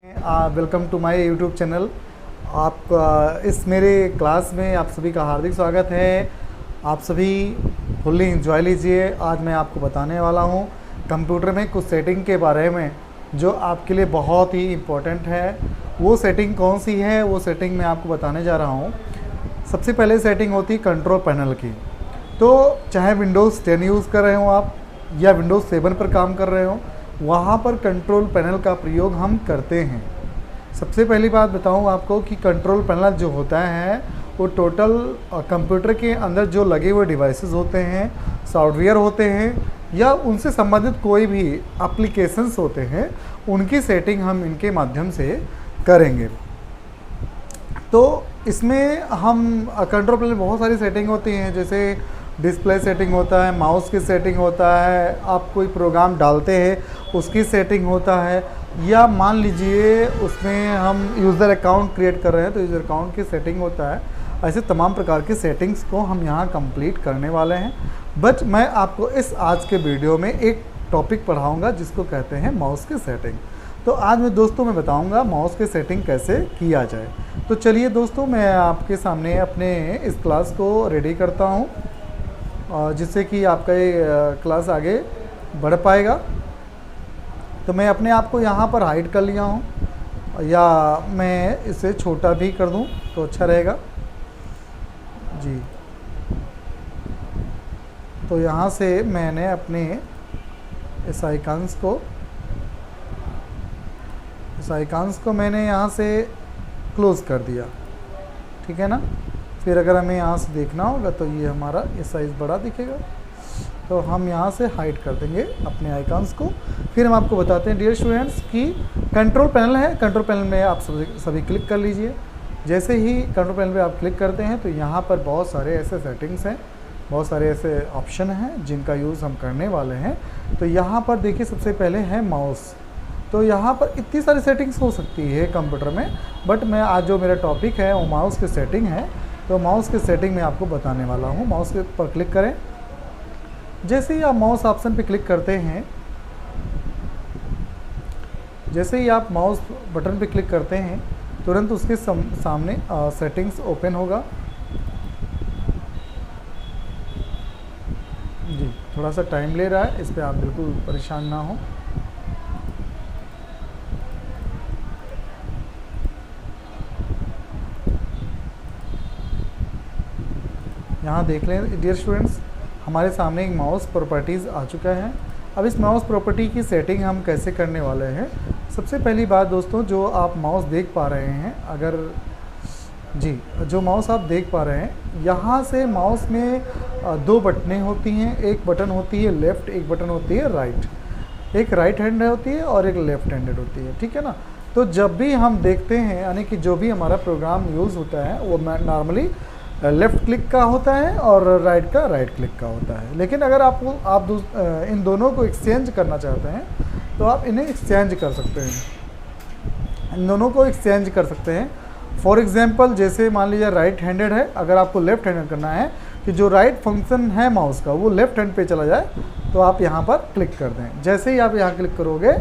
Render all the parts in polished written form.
Welcome to my YouTube channel. आप इस मेरे क्लास में आप सभी का हार्दिक स्वागत है। आप सभी फुल्ली इंजॉय लीजिए। आज मैं आपको बताने वाला हूं कंप्यूटर में कुछ सेटिंग के बारे में जो आपके लिए बहुत ही इम्पोर्टेंट है। वो सेटिंग कौन सी है, वो सेटिंग मैं आपको बताने जा रहा हूं। सबसे पहले सेटिंग होती है कंट्रोल पैनल की। तो चाहे विंडोज़ 10 यूज़ कर रहे हो आप या विंडोज़ 7 पर काम कर रहे हो, वहाँ पर कंट्रोल पैनल का प्रयोग हम करते हैं। सबसे पहली बात बताऊँ आपको कि कंट्रोल पैनल जो होता है वो टोटल कंप्यूटर के अंदर जो लगे हुए डिवाइसेस होते हैं, सॉफ्टवेयर होते हैं या उनसे संबंधित कोई भी एप्लीकेशंस होते हैं, उनकी सेटिंग हम इनके माध्यम से करेंगे। तो इसमें हम कंट्रोल पैनल बहुत सारी सेटिंग होती हैं, जैसे डिस्प्ले सेटिंग होता है, माउस की सेटिंग होता है, आप कोई प्रोग्राम डालते हैं उसकी सेटिंग होता है, या मान लीजिए उसमें हम यूज़र अकाउंट क्रिएट कर रहे हैं तो यूज़र अकाउंट की सेटिंग होता है। ऐसे तमाम प्रकार की सेटिंग्स को हम यहाँ कंप्लीट करने वाले हैं। बट मैं आपको इस आज के वीडियो में एक टॉपिक पढ़ाऊँगा जिसको कहते हैं माउस की सेटिंग। तो आज मैं दोस्तों मैं बताऊँगा माउस की सेटिंग कैसे किया जाए। तो चलिए दोस्तों, मैं आपके सामने अपने इस क्लास को रेडी करता हूँ जिससे कि आपका ये क्लास आगे बढ़ पाएगा। तो मैं अपने आप को यहाँ पर हाइड कर लिया हूँ, या मैं इसे छोटा भी कर दूँ तो अच्छा रहेगा जी। तो यहाँ से मैंने अपने इस आइकन्स को मैंने यहाँ से क्लोज़ कर दिया, ठीक है ना। फिर अगर हमें यहाँ से देखना होगा तो ये हमारा ये साइज़ बड़ा दिखेगा, तो हम यहाँ से हाइड कर देंगे अपने आइकन्स को। फिर हम आपको बताते हैं डियर स्टूडेंट्स कि कंट्रोल पैनल है। कंट्रोल पैनल में आप सभी क्लिक कर लीजिए। जैसे ही कंट्रोल पैनल पे आप क्लिक करते हैं तो यहाँ पर बहुत सारे ऐसे सेटिंग्स हैं, बहुत सारे ऐसे ऑप्शन हैं जिनका यूज़ हम करने वाले हैं। तो यहाँ पर देखिए, सबसे पहले है माउस। तो यहाँ पर इतनी सारी सेटिंग्स हो सकती है कंप्यूटर में, बट मैं आज जो मेरा टॉपिक है वो माउस की सेटिंग है। तो माउस की सेटिंग मैं आपको बताने वाला हूँ। माउस के पर क्लिक करें। जैसे ही आप माउस ऑप्शन पे क्लिक करते हैं, जैसे ही आप माउस बटन पे क्लिक करते हैं, तुरंत उसके सामने सेटिंग्स ओपन होगा जी। थोड़ा सा टाइम ले रहा है, इस पर आप बिल्कुल परेशान ना हो। यहाँ देख लें डियर स्टूडेंट्स, हमारे सामने एक माउस प्रॉपर्टीज़ आ चुका है। अब इस माउस प्रॉपर्टी की सेटिंग हम कैसे करने वाले हैं। सबसे पहली बात दोस्तों, जो आप माउस देख पा रहे हैं, अगर जी जो माउस आप देख पा रहे हैं, यहाँ से माउस में दो बटनें होती हैं। एक बटन होती है लेफ़्ट, एक बटन होती है राइट। एक राइट हैंड होती है और एक लेफ़्ट हैंडेड होती है, ठीक है ना। तो जब भी हम देखते हैं, यानी कि जो भी हमारा प्रोग्राम यूज़ होता है वो नॉर्मली लेफ़्ट क्लिक का होता है और राइट क्लिक का होता है। लेकिन अगर आप इन दोनों को एक्सचेंज करना चाहते हैं तो आप इन्हें एक्सचेंज कर सकते हैं, इन दोनों को एक्सचेंज कर सकते हैं। फॉर एग्जांपल, जैसे मान लीजिए राइट हैंडेड है, अगर आपको लेफ़्ट हैंडेड करना है कि जो राइट फंक्शन है माउस का वो लेफ़्ट हैंड पे चला जाए, तो आप यहाँ पर क्लिक कर दें। जैसे ही आप यहाँ क्लिक करोगे,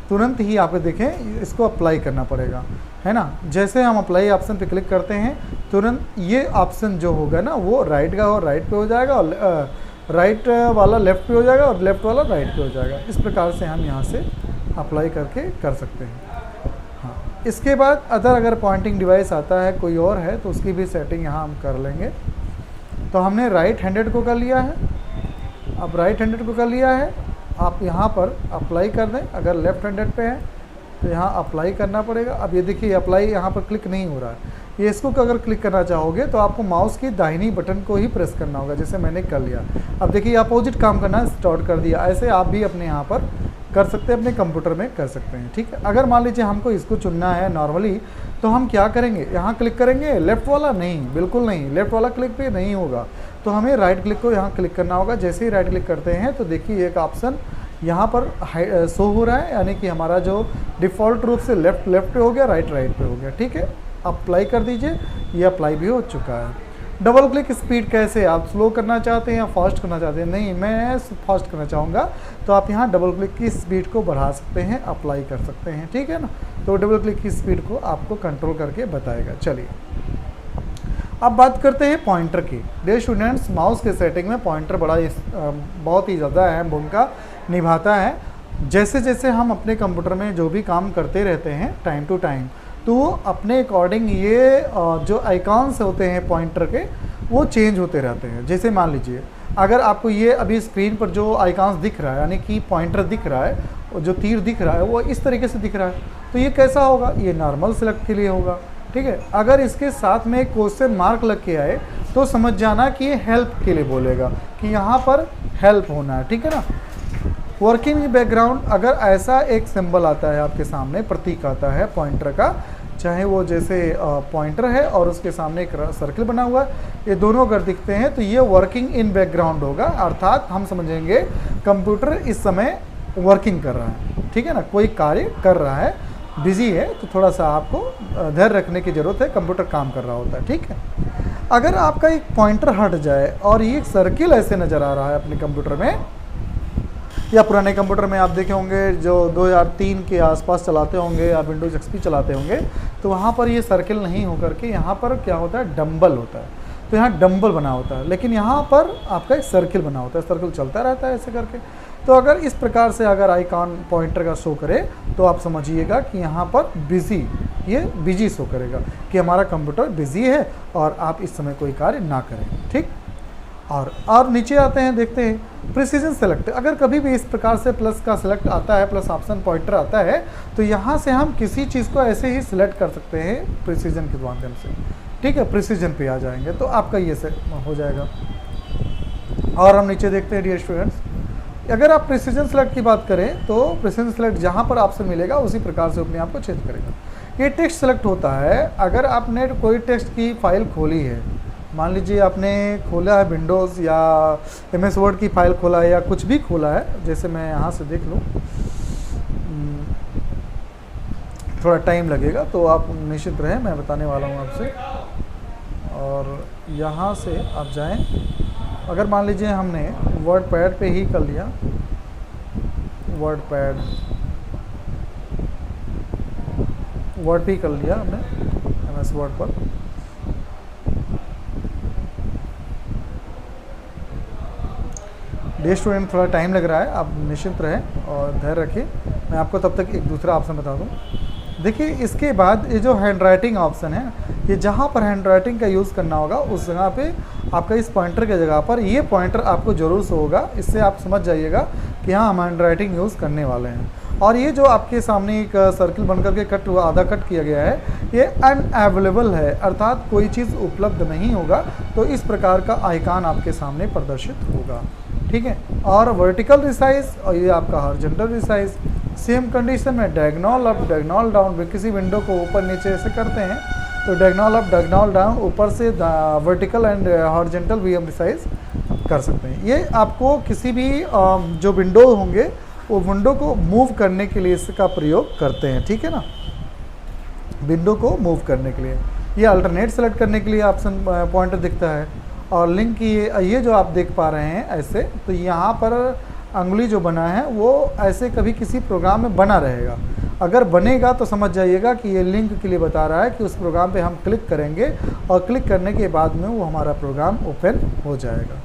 तुरंत ही आप देखें इसको अप्लाई करना पड़ेगा, है ना। जैसे हम अप्लाई ऑप्शन पे क्लिक करते हैं, तुरंत ये ऑप्शन जो होगा ना वो राइट का और राइट पे हो जाएगा, और राइट वाला लेफ़्ट पे हो जाएगा और लेफ़्ट वाला राइट पे हो जाएगा। इस प्रकार से हम यहाँ से अप्लाई करके कर सकते हैं। हाँ, इसके बाद अगर पॉइंटिंग डिवाइस आता है कोई और है तो उसकी भी सेटिंग यहाँ हम कर लेंगे। तो हमने राइट हैंडेड को कर लिया है। अब राइट हैंडेड को कर लिया है, आप यहाँ पर अप्लाई कर दें। अगर लेफ़्ट हैंडेड पे है तो यहाँ अप्लाई करना पड़ेगा। अब ये देखिए अप्लाई यहाँ पर क्लिक नहीं हो रहा है। ये इसको अगर क्लिक करना चाहोगे तो आपको माउस की दाहिनी बटन को ही प्रेस करना होगा, जैसे मैंने कर लिया। अब देखिए अपोजिट काम करना स्टार्ट कर दिया। ऐसे आप भी अपने यहाँ पर कर सकते हैं, अपने कंप्यूटर में कर सकते हैं, ठीक है। अगर मान लीजिए हमको इसको चुनना है नॉर्मली, तो हम क्या करेंगे, यहाँ क्लिक करेंगे। लेफ़्ट वाला नहीं, बिल्कुल नहीं, लेफ़्ट वाला क्लिक पे नहीं होगा, तो हमें राइट क्लिक को यहाँ क्लिक करना होगा। जैसे ही राइट क्लिक करते हैं तो देखिए एक ऑप्शन यहाँ पर शो हो रहा है, यानी कि हमारा जो डिफ़ॉल्ट रूप से लेफ़्ट पे हो गया, राइट पे हो गया, ठीक है। अप्लाई कर दीजिए, ये अप्लाई भी हो चुका है। डबल क्लिक स्पीड कैसे, आप स्लो करना चाहते हैं या फास्ट करना चाहते हैं? नहीं, मैं फास्ट करना चाहूँगा, तो आप यहाँ डबल क्लिक की स्पीड को बढ़ा सकते हैं, अप्लाई कर सकते हैं, ठीक है ना। तो डबल क्लिक की स्पीड को आपको कंट्रोल करके बताएगा। चलिए अब बात करते हैं पॉइंटर की। डियर स्टूडेंट्स, माउस के सेटिंग में पॉइंटर बहुत ही ज़्यादा अहम भूमिका निभाता है। जैसे जैसे हम अपने कंप्यूटर में जो भी काम करते रहते हैं टाइम टू टाइम, तो अपने अकॉर्डिंग ये जो आइकॉन्स होते हैं पॉइंटर के, वो चेंज होते रहते हैं। जैसे मान लीजिए अगर आपको ये अभी स्क्रीन पर जो आइकॉन्स दिख रहा है, यानी कि पॉइंटर दिख रहा है, और जो तीर दिख रहा है वो इस तरीके से दिख रहा है, तो ये कैसा होगा? ये नॉर्मल सेलेक्ट के लिए होगा, ठीक है। अगर इसके साथ में एक क्वेश्चन मार्क लग के आए तो समझ जाना कि ये हेल्प के लिए बोलेगा, कि यहाँ पर हेल्प होना है, ठीक है ना। वर्किंग बैकग्राउंड, अगर ऐसा एक सिंबल आता है आपके सामने, प्रतीक आता है पॉइंटर का, चाहे वो जैसे पॉइंटर है और उसके सामने एक सर्कल बना हुआ है, ये दोनों अगर दिखते हैं तो ये वर्किंग इन बैकग्राउंड होगा, अर्थात हम समझेंगे कंप्यूटर इस समय वर्किंग कर रहा है, ठीक है ना, कोई कार्य कर रहा है, बिजी है, तो थोड़ा सा आपको धैर्य रखने की ज़रूरत है, कंप्यूटर काम कर रहा होता है, ठीक है। अगर आपका एक पॉइंटर हट जाए और ये एक सर्किल ऐसे नज़र आ रहा है अपने कंप्यूटर में, या पुराने कंप्यूटर में आप देखे होंगे जो 2003 के आसपास चलाते होंगे या विंडोज एक्सपी चलाते होंगे, तो वहाँ पर ये सर्किल नहीं होकर के यहाँ पर क्या होता है? डंबल होता है। तो यहाँ डंबल बना होता है, लेकिन यहाँ पर आपका एक सर्किल बना होता है, सर्किल चलता रहता है ऐसे करके। तो अगर इस प्रकार से अगर आइकॉन पॉइंटर का शो करे तो आप समझिएगा कि यहाँ पर बिजी, ये बिजी शो करेगा कि हमारा कंप्यूटर बिजी है और आप इस समय कोई कार्य ना करें, ठीक। और नीचे आते हैं, देखते हैं प्रिसीजन सेलेक्ट। अगर कभी भी इस प्रकार से प्लस का सेलेक्ट आता है, प्लस ऑप्शन पॉइंटर आता है, तो यहाँ से हम किसी चीज़ को ऐसे ही सिलेक्ट कर सकते हैं प्रिसीजन के माध्यम से, ठीक है। प्रिसीजन पे आ जाएंगे तो आपका ये से हो जाएगा। और हम नीचे देखते हैं डियर स्टूडेंट्स, अगर आप प्रिसीजन सेलेक्ट की बात करें तो प्रिसीजन सेलेक्ट जहाँ पर ऑप्शन मिलेगा उसी प्रकार से अपने आप को चेंज करेगा। ये टेक्स्ट सेलेक्ट होता है, अगर आपने कोई टेक्स्ट की फाइल खोली है, मान लीजिए आपने खोला है विंडोज़ या MS वर्ड की फ़ाइल खोला है या कुछ भी खोला है, जैसे मैं यहाँ से देख लूँ, थोड़ा टाइम लगेगा तो आप निश्चित रहें, मैं बताने वाला हूँ आपसे। और यहाँ से आप जाएं, अगर मान लीजिए हमने वर्ड पैड पे ही कर लिया, वर्ड पे ही कर लिया हमने MS वर्ड पर, डे स्टूडेंट थोड़ा टाइम लग रहा है, आप निश्चिंत रहें और धैर्य रखिए, मैं आपको तब तक एक दूसरा ऑप्शन बता दूं। देखिए इसके बाद ये जो हैंड राइटिंग ऑप्शन है, ये जहाँ पर हैंड राइटिंग का यूज़ करना होगा उस जगह पे आपका इस पॉइंटर के जगह पर ये पॉइंटर आपको ज़रूर शो होगा। इससे आप समझ जाइएगा कि हाँ हम हैंड राइटिंग यूज़ करने वाले हैं। और ये जो आपके सामने एक सर्किल बनकर के कट हुआ, आधा कट किया गया है, ये अनअवेलेबल है, अर्थात कोई चीज़ उपलब्ध नहीं होगा, तो इस प्रकार का आइकॉन आपके सामने प्रदर्शित होगा, ठीक है। और वर्टिकल रिसाइज और ये आपका हॉरिजॉन्टल रिसाइज, सेम कंडीशन में डायगोनल अप डायगोनल डाउन, किसी विंडो को ऊपर नीचे ऐसे करते हैं तो डायगोनल अप डायगोनल डाउन, ऊपर से वर्टिकल एंड हॉरिजॉन्टल भी हम रिसाइज कर सकते हैं। ये आपको किसी भी जो विंडो होंगे वो विंडो को मूव करने के लिए इसका प्रयोग करते हैं, ठीक है ना, विंडो को मूव करने के लिए। ये अल्टरनेट सेलेक्ट करने के लिए ऑप्शन पॉइंटर दिखता है। और लिंक की ये जो आप देख पा रहे हैं ऐसे, तो यहाँ पर अंगुली जो बना है वो ऐसे कभी किसी प्रोग्राम में बना रहेगा, अगर बनेगा तो समझ जाइएगा कि ये लिंक के लिए बता रहा है कि उस प्रोग्राम पे हम क्लिक करेंगे और क्लिक करने के बाद में वो हमारा प्रोग्राम ओपन हो जाएगा।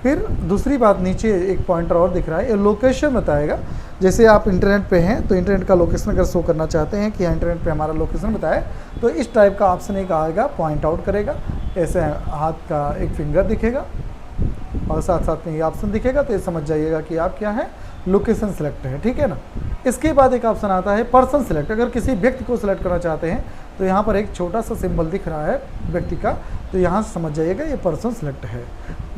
फिर दूसरी बात, नीचे एक पॉइंटर और दिख रहा है, ये लोकेशन बताएगा। जैसे आप इंटरनेट पे हैं तो इंटरनेट का लोकेशन अगर शो करना चाहते हैं कि हाँ इंटरनेट पे हमारा लोकेशन बताए, तो इस टाइप का ऑप्शन एक आएगा, पॉइंट आउट करेगा, ऐसे हाथ का एक फिंगर दिखेगा और साथ साथ में ये ऑप्शन दिखेगा, तो ये समझ जाइएगा कि आप क्या है, लोकेशन सेलेक्ट है, ठीक है ना। इसके बाद एक ऑप्शन आता है पर्सन सेलेक्ट। अगर किसी व्यक्ति को सिलेक्ट करना चाहते हैं तो यहाँ पर एक छोटा सा सिंबल दिख रहा है व्यक्ति का, तो यहाँ से समझ जाइएगा ये पर्सन सेलेक्ट है।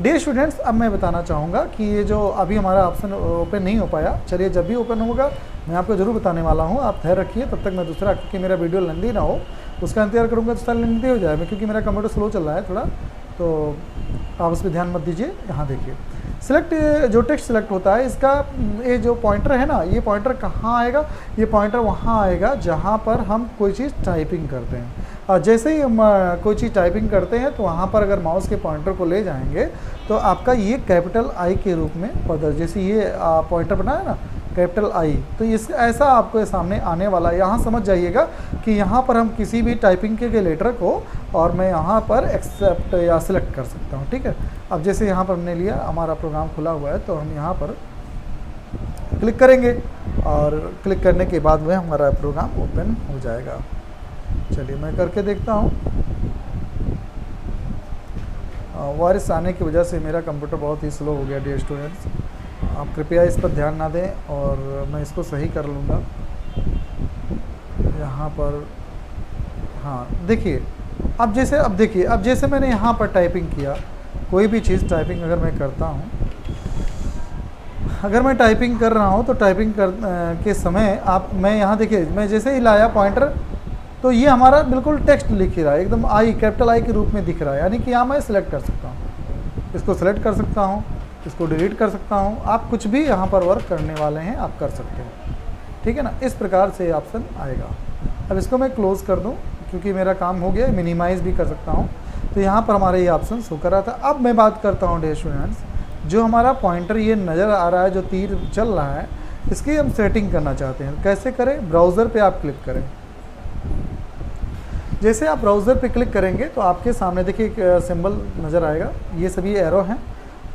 डियर स्टूडेंट्स, अब मैं बताना चाहूँगा कि ये जो अभी हमारा ऑप्शन ओपन नहीं हो पाया, चलिए जब भी ओपन होगा मैं आपको ज़रूर बताने वाला हूँ, आप धैर्य रखिए। तब तक मैं दूसरा, क्योंकि मेरा वीडियो लंबी ना हो उसका इंतजार करूँगा तो सारा लेंदी हो जाएगा, क्योंकि मेरा कंप्यूटर स्लो चल रहा है थोड़ा, तो आप उस पर ध्यान मत दीजिए। यहाँ देखिए सिलेक्ट, जो टेक्स्ट सिलेक्ट होता है इसका ये जो पॉइंटर है ना, ये पॉइंटर कहाँ आएगा, ये पॉइंटर वहाँ आएगा जहाँ पर हम कोई चीज़ टाइपिंग करते हैं। जैसे ही हम कोई चीज़ टाइपिंग करते हैं तो वहाँ पर अगर माउस के पॉइंटर को ले जाएंगे तो आपका ये कैपिटल आई के रूप में प्रदर्शित, जैसे ये पॉइंटर बनाया ना कैपिटल आई, तो इस ऐसा आपको सामने आने वाला है। यहाँ समझ जाइएगा कि यहाँ पर हम किसी भी टाइपिंग के लेटर को और मैं यहाँ पर एक्सेप्ट या सिलेक्ट कर सकता हूँ, ठीक है। अब जैसे यहाँ पर हमने लिया, हमारा प्रोग्राम खुला हुआ है, तो हम यहाँ पर क्लिक करेंगे और क्लिक करने के बाद में हमारा प्रोग्राम ओपन हो जाएगा। चलिए मैं करके देखता हूँ। वायरस आने की वजह से मेरा कंप्यूटर बहुत ही स्लो हो गया डियर स्टूडेंट्स, आप कृपया इस पर ध्यान ना दें और मैं इसको सही कर लूँगा। यहाँ पर हाँ देखिए, अब जैसे मैंने यहाँ पर टाइपिंग किया, कोई भी चीज़ टाइपिंग अगर मैं करता हूँ, अगर मैं टाइपिंग कर रहा हूँ तो टाइपिंग के समय मैं यहाँ देखिए, मैं जैसे ही लाया पॉइंटर तो ये हमारा बिल्कुल टेक्स्ट लिख ही रहा है, एकदम आई कैपिटल आई के रूप में दिख रहा है। यानी कि यहाँ मैं सिलेक्ट कर सकता हूँ, इसको सिलेक्ट कर सकता हूँ, इसको डिलीट कर सकता हूँ। आप कुछ भी यहाँ पर वर्क करने वाले हैं आप कर सकते हो, ठीक है ना। इस प्रकार से ऑप्शन आएगा। अब इसको मैं क्लोज़ कर दूँ क्योंकि मेरा काम हो गया, मिनिमाइज़ भी कर सकता हूँ। तो यहाँ पर हमारा ये ऑप्शन शो कर रहा था। अब मैं बात करता हूँ डियर स्टूडेंट्स, जो हमारा पॉइंटर ये नज़र आ रहा है, जो तीर चल रहा है, इसकी हम सेटिंग करना चाहते हैं। कैसे करें? ब्राउज़र पे आप क्लिक करें। जैसे आप ब्राउज़र पे क्लिक करेंगे तो आपके सामने देखिए एक सिंबल नज़र आएगा, ये सभी एरो हैं।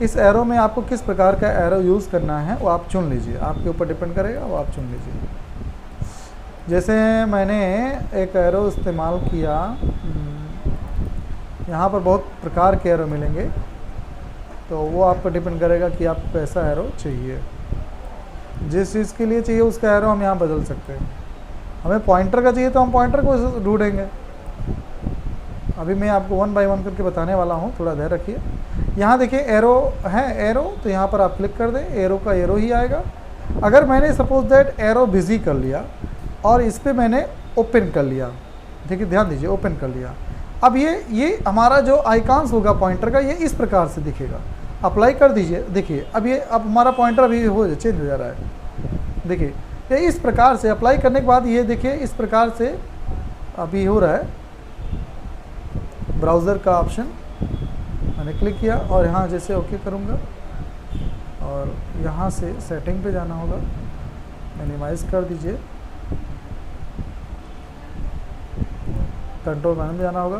इस एरो में आपको किस प्रकार का एरो यूज़ करना है वो आप चुन लीजिए, आपके ऊपर डिपेंड करेगा, वो आप चुन लीजिए। जैसे मैंने एक एरो इस्तेमाल किया, यहाँ पर बहुत प्रकार के एरो मिलेंगे, तो वो आप पर डिपेंड करेगा कि आपको कैसा एरो चाहिए। जिस चीज़ के लिए चाहिए उसका एरो हम यहाँ बदल सकते हैं। हमें पॉइंटर का चाहिए तो हम पॉइंटर को ढूंढेंगे। अभी मैं आपको 1 बाय 1 करके बताने वाला हूँ, थोड़ा धैर्य रखिए। यहाँ देखिए एरो है, एरो, तो यहाँ पर आप क्लिक कर दें, एरो का एरो ही आएगा। अगर मैंने सपोज दैट एरो बिजी कर लिया और इस पर मैंने ओपन कर लिया, देखिए ध्यान दीजिए, ओपन कर लिया, अब ये हमारा जो आइकॉन्स होगा पॉइंटर का, ये इस प्रकार से दिखेगा। अप्लाई कर दीजिए, देखिए अब हमारा पॉइंटर अभी चेंज हो जा रहा है। देखिए ये इस प्रकार से अप्लाई करने के बाद ये देखिए इस प्रकार से अभी हो रहा है। ब्राउज़र का ऑप्शन मैंने क्लिक किया और यहाँ जैसे ओके करूँगा और यहाँ से सेटिंग पे जाना होगा, मिनिमाइज़ कर दीजिए, कंट्रोल पैनल में जाना होगा,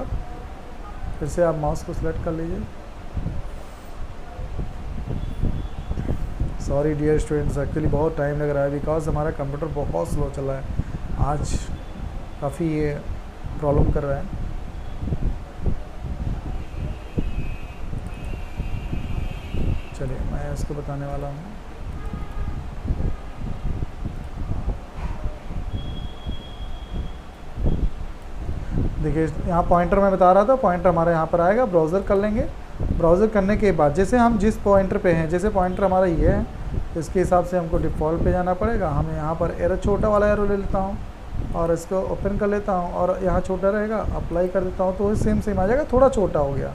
फिर से आप माउस को सिलेक्ट कर लीजिए। सॉरी डियर स्टूडेंट्स, एक्चुअली बहुत टाइम लग रहा है बिकॉज हमारा कंप्यूटर बहुत स्लो चल रहा है, आज काफ़ी ये प्रॉब्लम कर रहा है। चलिए मैं इसको बताने वाला हूँ। देखिए यहाँ पॉइंटर मैं बता रहा था, पॉइंटर हमारे यहाँ पर आएगा। ब्राउज़र कर लेंगे, ब्राउज़र करने के बाद जैसे हम जिस पॉइंटर पे हैं, जैसे पॉइंटर हमारा ये है, इसके हिसाब से हमको डिफ़ॉल्ट पे जाना पड़ेगा। हमें यहाँ पर एरो, छोटा वाला एरो ले लेता हूँ और इसको ओपन कर लेता हूँ और यहाँ छोटा रहेगा, अप्लाई कर देता हूँ तो सेम आ जाएगा। थोड़ा छोटा हो गया,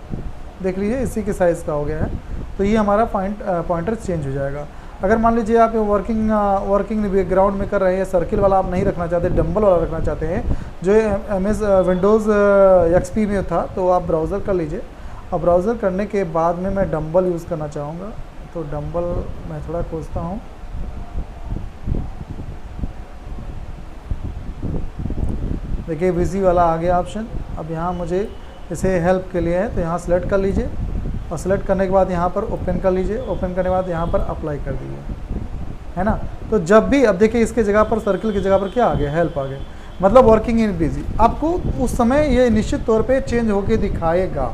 देख लीजिए इसी के साइज़ का हो गया है, तो ये हमारा पॉइंटर चेंज हो जाएगा। अगर मान लीजिए आप वर्किंग बैकग्राउंड में कर रहे हैं, सर्किल वाला आप नहीं रखना चाहते, डंबल वाला रखना चाहते हैं, जो MS विंडोज़ XP में था, तो आप ब्राउज़र कर लीजिए। और ब्राउज़र करने के बाद में मैं डंबल यूज़ करना चाहूँगा, तो डंबल मैं थोड़ा खोजता हूँ। देखिए बिजी वाला आ गया ऑप्शन। अब यहाँ मुझे इसे हेल्प के लिए है, तो यहाँ सेलेक्ट कर लीजिए और सेलेक्ट करने के बाद यहाँ पर ओपन कर लीजिए। ओपन करने के बाद यहाँ पर अप्लाई कर दीजिए, है ना। तो जब भी अब देखिए इसके जगह पर, सर्किल की जगह पर क्या आ गया, हेल्प आ गया, मतलब वर्किंग इन बिजी। आपको उस समय ये निश्चित तौर पे चेंज होके दिखाएगा।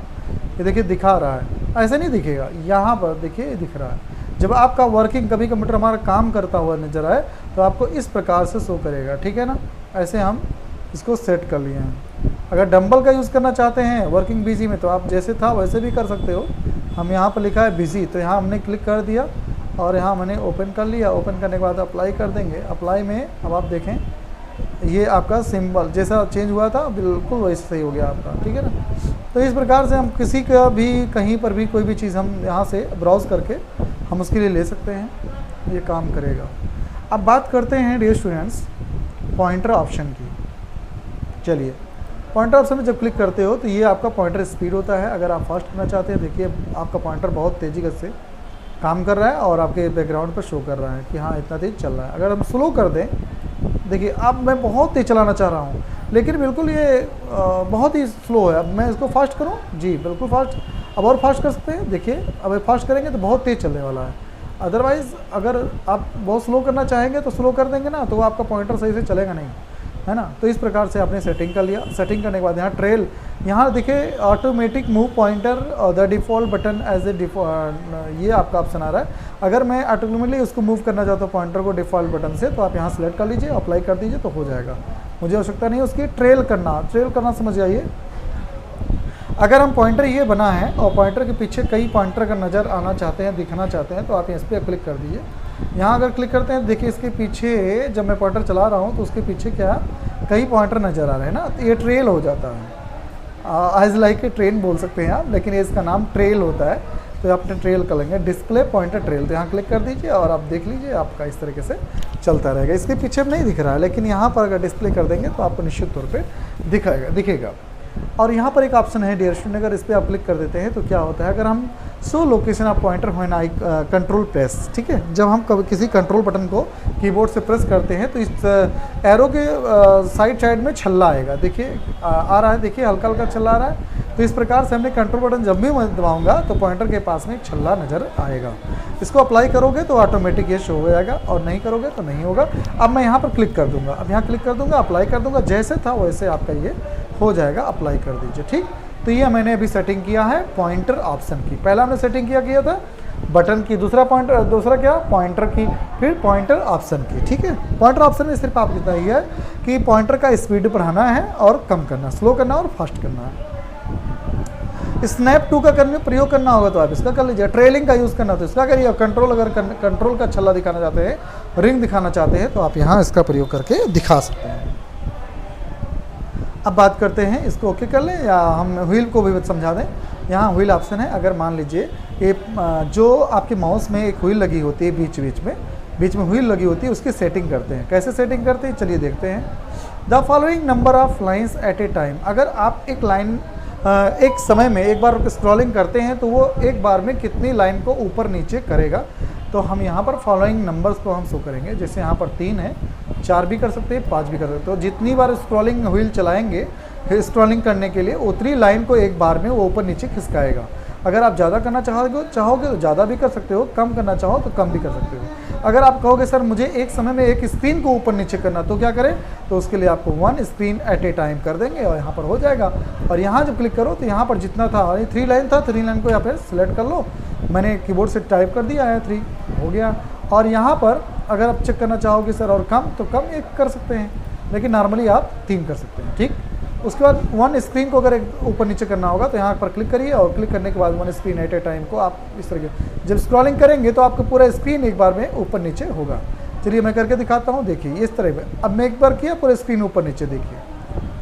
ये देखिए दिखा रहा है, ऐसे नहीं दिखेगा, यहाँ पर देखिए ये दिख रहा है। जब आपका वर्किंग कभी कंप्यूटर हमारा काम करता हुआ नजर आए तो आपको इस प्रकार से शो करेगा, ठीक है ना। ऐसे हम इसको सेट कर लिए हैं। अगर डंबल का यूज़ करना चाहते हैं वर्किंग बिजी में, तो आप जैसे था वैसे भी कर सकते हो। हम यहाँ पर लिखा है बिजी, तो यहाँ हमने क्लिक कर दिया और यहाँ मैंने ओपन कर लिया। ओपन करने के बाद अप्लाई कर देंगे। अप्लाई में अब आप देखें ये आपका सिंबल जैसा चेंज हुआ था बिल्कुल वैसे सही हो गया आपका, ठीक है ना। तो इस प्रकार से हम किसी का भी कहीं पर भी कोई भी चीज़ हम यहाँ से ब्राउज़ करके हम उसके लिए ले सकते हैं, ये काम करेगा। अब बात करते हैं डियर स्टूडेंट्स पॉइंटर ऑप्शन की। चलिए पॉइंटर ऑप्शन में जब क्लिक करते हो तो ये आपका पॉइंटर स्पीड होता है। अगर आप फास्ट करना चाहते हैं, देखिए आपका पॉइंटर बहुत तेज़ी से काम कर रहा है और आपके बैकग्राउंड पर शो कर रहा है कि हाँ इतना तेज़ चल रहा है। अगर हम स्लो कर दें, देखिए अब मैं बहुत तेज़ चलाना चाह रहा हूँ लेकिन बिल्कुल ये बहुत ही स्लो है। अब मैं इसको फास्ट करूँ, जी बिल्कुल फास्ट, अब और फास्ट कर सकते हैं। देखिए अब फास्ट करेंगे तो बहुत तेज़ चलने वाला है। अदरवाइज़ अगर आप बहुत स्लो करना चाहेंगे तो स्लो कर देंगे ना, तो आपका पॉइंटर सही से चलेगा नहीं, है ना। तो इस प्रकार से आपने सेटिंग कर लिया। सेटिंग करने के बाद यहाँ ट्रेल, यहाँ देखिए automatic move pointer the default button as a ये आपका ऑप्शन आ रहा है। अगर मैं ऑटोमेटिकली उसको मूव करना चाहता हूँ पॉइंटर को डिफ़ॉल्ट बटन से, तो आप यहाँ सेलेक्ट कर लीजिए, अप्लाई कर दीजिए तो हो जाएगा। मुझे आवश्यकता नहीं है उसकी। ट्रेल करना समझ जाइए। अगर हम पॉइंटर ये बना है और पॉइंटर के पीछे कई पॉइंटर का नज़र आना चाहते हैं, दिखना चाहते हैं, तो आप इस पर क्लिक कर दीजिए। यहाँ अगर क्लिक करते हैं, देखिए इसके पीछे जब मैं पॉइंटर चला रहा हूँ तो उसके पीछे क्या कई पॉइंटर नज़र आ रहे हैं ना, तो ये ट्रेल हो जाता है। एज लाइक ए ट्रेन बोल सकते हैं आप, लेकिन इसका नाम ट्रेल होता है। तो आप अपने ट्रेल कर लेंगे, डिस्प्ले पॉइंटर ट्रेल, तो यहाँ क्लिक कर दीजिए और आप देख लीजिए आपका इस तरीके से चलता रहेगा। इसके पीछे नहीं दिख रहा है, लेकिन यहाँ पर अगर डिस्प्ले कर देंगे तो आपको निश्चित तौर पर दिखेगा। और यहाँ पर एक ऑप्शन है डियर स्टूडेंट, अगर इस पर आप क्लिक कर देते हैं तो क्या होता है, अगर हम सो location of pointer when I control press, ठीक है, जब हम किसी कंट्रोल बटन को कीबोर्ड से प्रेस करते हैं तो इस एरो के साइड में छल्ला आएगा। देखिए आ रहा है, देखिए हल्का हल्का छल्ला आ रहा है। तो इस प्रकार से हमने कंट्रोल बटन जब भी मैं दबाऊंगा तो पॉइंटर के पास में एक छल्ला नज़र आएगा। इसको अप्लाई करोगे तो ऑटोमेटिक ये शो हो जाएगा और नहीं करोगे तो नहीं होगा। अब मैं यहाँ पर क्लिक कर दूंगा, अब यहाँ क्लिक कर दूंगा, अप्लाई कर दूंगा, जैसे था वैसे आपका ये हो जाएगा। अप्लाई कर दीजिए, ठीक। तो ये मैंने अभी सेटिंग किया है पॉइंटर ऑप्शन की। पहला हमने सेटिंग किया था बटन की, दूसरा क्या पॉइंटर की, फिर पॉइंटर ऑप्शन की, ठीक है। पॉइंटर ऑप्शन में सिर्फ आप इतना ही है कि पॉइंटर का स्पीड बढ़ाना है और कम करना, स्लो करना और फास्ट करना है। स्नैप 2 का प्रयोग करना होगा तो आप इसका कर लीजिए। ट्रेलिंग का यूज़ करना तो इसका करिए। कंट्रोल अगर कंट्रोल का छल्ला दिखाना चाहते हैं, रिंग दिखाना चाहते हैं, तो आप यहाँ इसका प्रयोग करके दिखा सकते हैं। अब बात करते हैं, इसको ओके कर लें या हम व्हील को भी समझा दें। यहाँ व्हील ऑप्शन है। अगर मान लीजिए ये जो आपके माउस में एक व्हील लगी होती है, बीच में व्हील लगी होती है, उसकी सेटिंग करते हैं। कैसे सेटिंग करते हैं चलिए देखते हैं। The following number of lines at a time, अगर आप एक लाइन एक समय में एक बार स्क्रॉलिंग करते हैं तो वो एक बार में कितनी लाइन को ऊपर नीचे करेगा। तो हम यहाँ पर फॉलोइंग नंबर्स को हम शो करेंगे। जैसे यहाँ पर 3 है, 4 भी कर सकते हैं, 5 भी कर सकते हैं। तो जितनी बार स्क्रॉलिंग व्हील चलाएंगे स्क्रॉलिंग करने के लिए, उतनी लाइन को एक बार में वो ऊपर नीचे खिसकाएगा। अगर आप ज़्यादा करना चाहोगे तो ज़्यादा भी कर सकते हो, कम करना चाहो तो कम भी कर सकते हो। अगर आप कहोगे सर मुझे एक समय में एक स्क्रीन को ऊपर नीचे करना, तो क्या करें, तो उसके लिए आपको 1 स्क्रीन एट ए टाइम कर देंगे और यहाँ पर हो जाएगा। और यहाँ जब क्लिक करो तो यहाँ पर जितना था, 3 लाइन था, 3 लाइन को यहाँ पर सिलेक्ट कर लो। मैंने कीबोर्ड से टाइप कर दिया है, 3 हो गया। और यहाँ पर अगर आप चेक करना चाहोगे सर और कम, तो कम एक कर सकते हैं, लेकिन नॉर्मली आप 3 कर सकते हैं, ठीक। उसके बाद 1 स्क्रीन को अगर एक ऊपर नीचे करना होगा तो यहाँ पर क्लिक करिए और क्लिक करने के बाद 1 स्क्रीन एट ए टाइम को आप इस तरीके जब स्क्रॉलिंग करेंगे तो आपका पूरा स्क्रीन एक बार में ऊपर नीचे होगा। चलिए मैं करके दिखाता हूँ, देखिए इस तरह से। अब मैं एक बार किया, पूरा स्क्रीन ऊपर नीचे, देखिए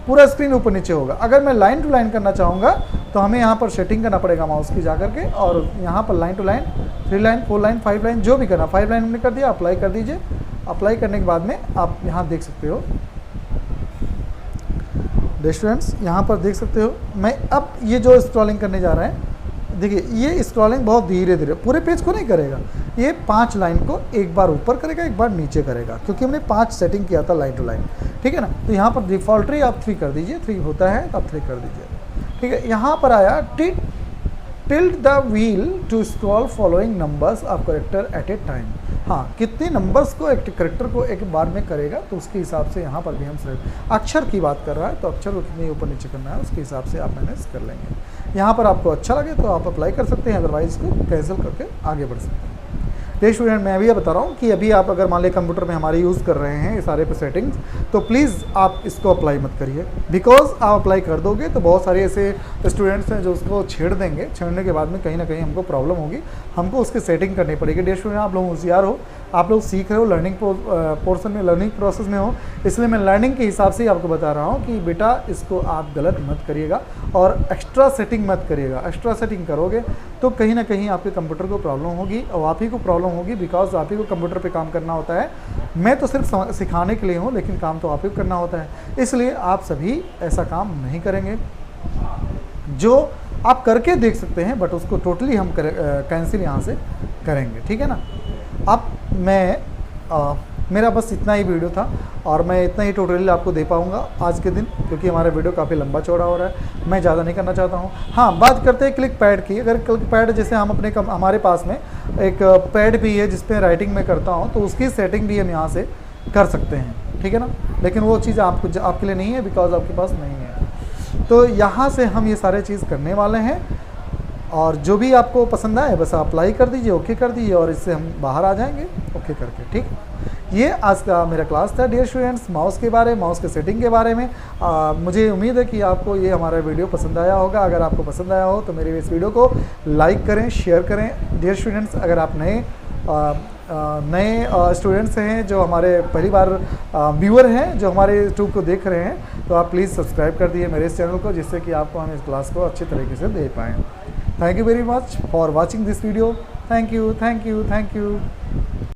पूरा स्क्रीन ऊपर नीचे होगा। अगर मैं लाइन टू लाइन करना चाहूँगा तो हमें यहाँ पर सेटिंग करना पड़ेगा माउस की जा करके, और यहाँ पर line two line, 3 line, 4 line, 5 line, जो भी करना। 5 लाइन हमने कर दिया, अप्लाई कर दीजिए। अप्लाई करने के बाद में आप यहाँ देख सकते हो स्टूडेंट्स, यहाँ पर देख सकते हो मैं अब ये जो स्क्रॉलिंग करने जा रहा है, देखिए ये स्क्रॉलिंग बहुत धीरे धीरे पूरे पेज को नहीं करेगा, ये 5 लाइन को एक बार ऊपर करेगा, एक बार नीचे करेगा, क्योंकि हमने 5 सेटिंग किया था लाइन टू लाइन, ठीक है ना। तो यहाँ पर डिफ़ॉल्टली आप 3 कर दीजिए, 3 होता है तो आप 3 कर दीजिए, ठीक है। यहाँ पर आया tilt the wheel to scroll following numbers of character at a time. हाँ, कितने नंबर्स को एक करेक्टर को एक बार में करेगा, तो उसके हिसाब से यहाँ पर भी हम सिर्फ अक्षर की बात कर रहा है, तो अक्षर को कितने ऊपर नीचे करना है उसके हिसाब से आप मैनेज कर लेंगे। यहाँ पर आपको अच्छा लगे तो आप अप्लाई कर सकते हैं, अदरवाइज इसको कैंसिल करके आगे बढ़ सकते हैं। देखिए स्टूडेंट, मैं भी ये बता रहा हूँ कि अभी आप अगर मान लें कंप्यूटर में हमारे यूज़ कर रहे हैं ये सारे पे सेटिंग्स, तो प्लीज़ आप इसको अप्लाई मत करिए, बिकॉज आप अप्लाई कर दोगे तो बहुत सारे ऐसे स्टूडेंट्स हैं जो उसको छेड़ देंगे। छेड़ने के बाद में कहीं ना कहीं हमको प्रॉब्लम होगी, हमको उसकी सेटिंग करनी पड़ेगी। डियर स्टूडेंट, आप लोग होशियार हो, आप लोग सीख रहे हो, लर्निंग पोर्शन में, लर्निंग प्रोसेस में हो, इसलिए मैं लर्निंग के हिसाब से ही आपको बता रहा हूँ कि बेटा इसको आप गलत मत करिएगा और एक्स्ट्रा सेटिंग मत करिएगा। एक्स्ट्रा सेटिंग करोगे तो कहीं ना कहीं आपके कंप्यूटर को प्रॉब्लम होगी और आप ही को प्रॉब्लम होगी, बिकॉज आप ही को कंप्यूटर पे काम करना होता है। मैं तो सिर्फ सिखाने के लिए हूँ, लेकिन काम तो आप ही को करना होता है, इसलिए आप सभी ऐसा काम नहीं करेंगे। जो आप करके देख सकते हैं, बट उसको टोटली हम कैंसिल यहाँ से करेंगे, ठीक है ना। अब मेरा बस इतना ही वीडियो था और मैं इतना ही ट्यूटोरियल आपको दे पाऊँगा आज के दिन, क्योंकि हमारा वीडियो काफ़ी लंबा चौड़ा हो रहा है, मैं ज़्यादा नहीं करना चाहता हूँ। हाँ, बात करते हैं क्लिक पैड की। अगर क्लिक पैड जैसे हम हमारे पास में एक पैड भी है जिस पे राइटिंग में करता हूँ, तो उसकी सेटिंग भी हम यहाँ से कर सकते हैं, ठीक है ना। लेकिन वो चीज़ आपके लिए नहीं है, बिकॉज आपके पास नहीं है। तो यहाँ से हम ये सारे चीज़ करने वाले हैं और जो भी आपको पसंद आए बस अप्लाई कर दीजिए, ओके कर दीजिए और इससे हम बाहर आ जाएंगे ओके करके, ठीक। ये आज का मेरा क्लास था डियर स्टूडेंट्स, माउस के बारे में, माउस के सेटिंग के बारे में। मुझे उम्मीद है कि आपको ये हमारा वीडियो पसंद आया होगा। अगर आपको पसंद आया हो तो मेरे इस वीडियो को लाइक करें, शेयर करें। डियर स्टूडेंट्स, अगर आप नए स्टूडेंट्स हैं, जो हमारे पहली बार व्यूअर हैं, जो हमारे यूट्यूब को देख रहे हैं, तो आप प्लीज़ सब्सक्राइब कर दिए मेरे इस चैनल को, जिससे कि आपको हम इस क्लास को अच्छी तरीके से दे पाएँ। Thank you very much for watching this video. Thank you, thank you, thank you.